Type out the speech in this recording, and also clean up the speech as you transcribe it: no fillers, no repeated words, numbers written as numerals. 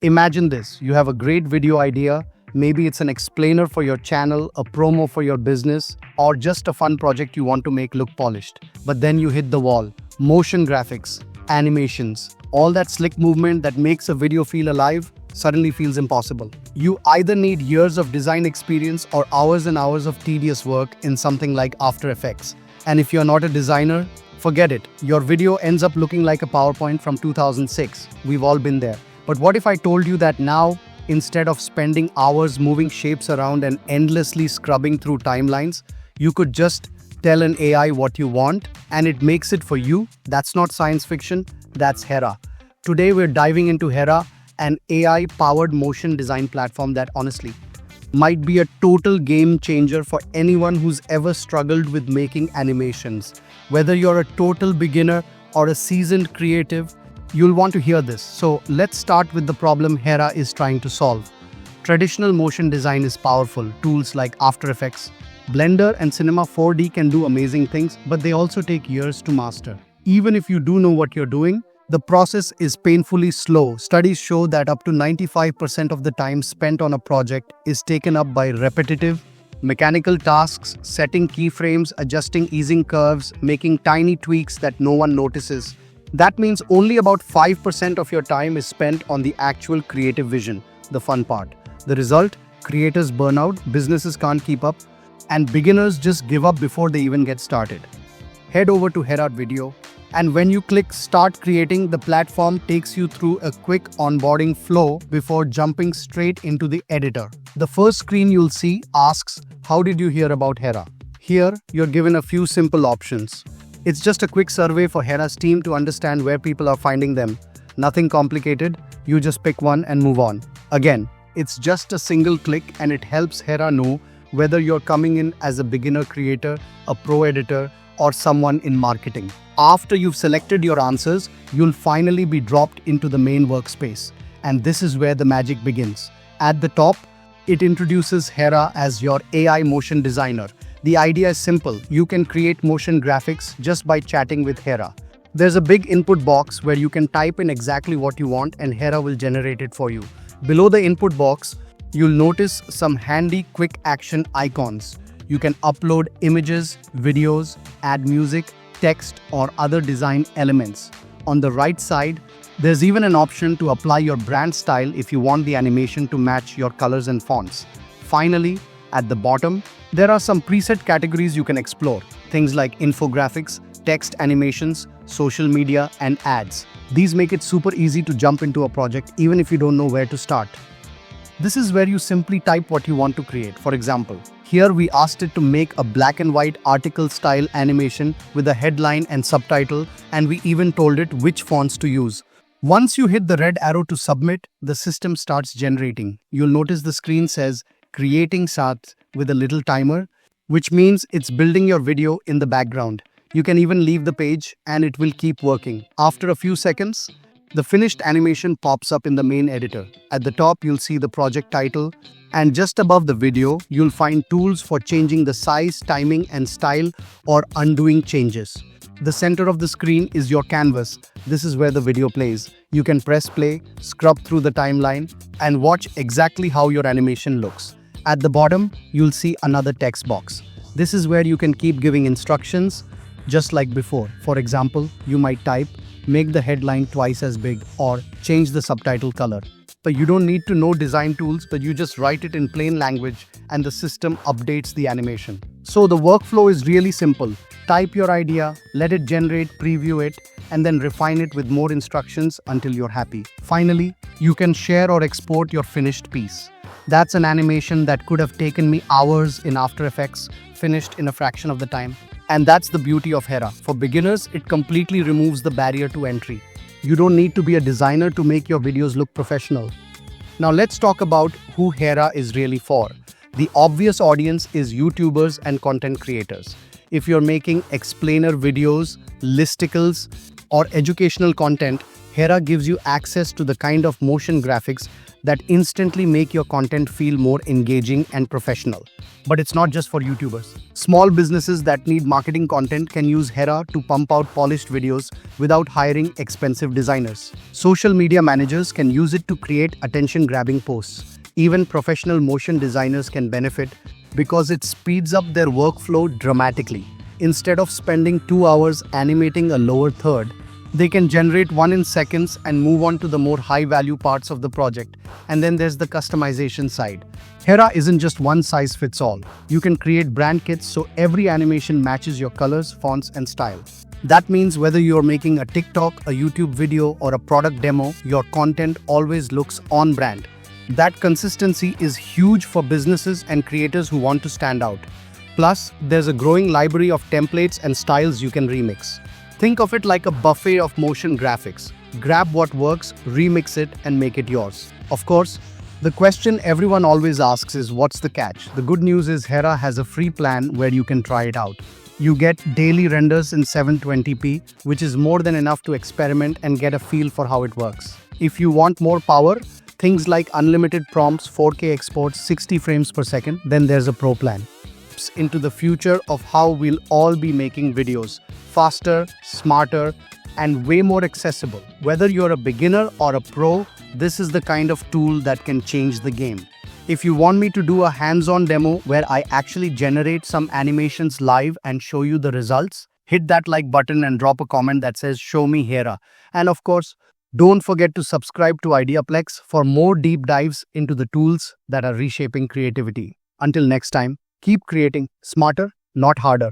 Imagine this, you have a great video idea, maybe it's an explainer for your channel, a promo for your business, or just a fun project you want to make look polished. But then you hit the wall. Motion graphics, animations, all that slick movement that makes a video feel alive suddenly feels impossible. You either need years of design experience or hours and hours of tedious work in something like After Effects. And if you're not a designer, forget it. Your video ends up looking like a PowerPoint from 2006. We've all been there. But what if I told you that now, instead of spending hours moving shapes around and endlessly scrubbing through timelines, you could just tell an AI what you want and it makes it for you? That's not science fiction, that's Hera. Today we're diving into Hera, an AI-powered motion design platform that honestly might be a total game changer for anyone who's ever struggled with making animations. Whether you're a total beginner or a seasoned creative, you'll want to hear this. So let's start with the problem Hera is trying to solve. Traditional motion design is powerful. Tools like After Effects, Blender and Cinema 4D can do amazing things, but they also take years to master. Even if you do know what you're doing, the process is painfully slow. Studies show that up to 95% of the time spent on a project is taken up by repetitive, mechanical tasks, setting keyframes, adjusting easing curves, making tiny tweaks that no one notices. That means only about 5% of your time is spent on the actual creative vision, the fun part. The result? Creators burn out, businesses can't keep up, and beginners just give up before they even get started. Head over to Hera.video, and when you click Start Creating, the platform takes you through a quick onboarding flow before jumping straight into the editor. The first screen you'll see asks, "How did you hear about Hera?" Here, you're given a few simple options. It's just a quick survey for Hera's team to understand where people are finding them. Nothing complicated, you just pick one and move on. Again, it's just a single click and it helps Hera know whether you're coming in as a beginner creator, a pro editor, or someone in marketing. After you've selected your answers, you'll finally be dropped into the main workspace. And this is where the magic begins. At the top, it introduces Hera as your AI motion designer. The idea is simple. You can create motion graphics just by chatting with Hera. There's a big input box where you can type in exactly what you want and Hera will generate it for you. Below the input box, you'll notice some handy quick action icons. You can upload images, videos, add music, text, or other design elements. On the right side, there's even an option to apply your brand style if you want the animation to match your colors and fonts. Finally, at the bottom, there are some preset categories you can explore. Things like infographics, text animations, social media, and ads. These make it super easy to jump into a project even if you don't know where to start. This is where you simply type what you want to create. For example, here we asked it to make a black and white article-style animation with a headline and subtitle, and we even told it which fonts to use. Once you hit the red arrow to submit, the system starts generating. You'll notice the screen says, "Creating starts" with a little timer, which means it's building your video in the background. You can even leave the page and it will keep working. After a few seconds, the finished animation pops up in the main editor. At the top, you'll see the project title, and just above the video, you'll find tools for changing the size, timing, and style, or undoing changes. The center of the screen is your canvas. This is where the video plays. You can press play, scrub through the timeline, and watch exactly how your animation looks. At the bottom, you'll see another text box. This is where you can keep giving instructions, just like before. For example, you might type, "Make the headline twice as big," or "Change the subtitle color." But you don't need to know design tools, but you just write it in plain language and the system updates the animation. So the workflow is really simple. Type your idea, let it generate, preview it, and then refine it with more instructions until you're happy. Finally, you can share or export your finished piece. That's an animation that could have taken me hours in After Effects, finished in a fraction of the time. And that's the beauty of Hera. For beginners, it completely removes the barrier to entry. You don't need to be a designer to make your videos look professional. Now let's talk about who Hera is really for. The obvious audience is YouTubers and content creators. If you're making explainer videos, listicles, or educational content, Hera gives you access to the kind of motion graphics that instantly make your content feel more engaging and professional. But it's not just for YouTubers. Small businesses that need marketing content can use Hera to pump out polished videos without hiring expensive designers. Social media managers can use it to create attention-grabbing posts. Even professional motion designers can benefit because it speeds up their workflow dramatically. Instead of spending 2 hours animating a lower third, they can generate one in seconds and move on to the more high-value parts of the project. And then there's the customization side. Hera isn't just one size fits all. You can create brand kits so every animation matches your colors, fonts, and style. That means whether you're making a TikTok, a YouTube video, or a product demo, your content always looks on brand. That consistency is huge for businesses and creators who want to stand out. Plus, there's a growing library of templates and styles you can remix. Think of it like a buffet of motion graphics. Grab what works, remix it, and make it yours. Of course, the question everyone always asks is, what's the catch? The good news is Hera has a free plan where you can try it out. You get daily renders in 720p, which is more than enough to experiment and get a feel for how it works. If you want more power, things like unlimited prompts, 4K exports, 60 frames per second, then there's a pro plan. Into the future of how we'll all be making videos faster, smarter, and way more accessible. Whether you're a beginner or a pro, this is the kind of tool that can change the game. If you want me to do a hands-on demo where I actually generate some animations live and show you the results, hit that like button and drop a comment that says "Show me Hera." And of course, don't forget to subscribe to IdeaPlex for more deep dives into the tools that are reshaping creativity. Until next time, keep creating smarter, not harder.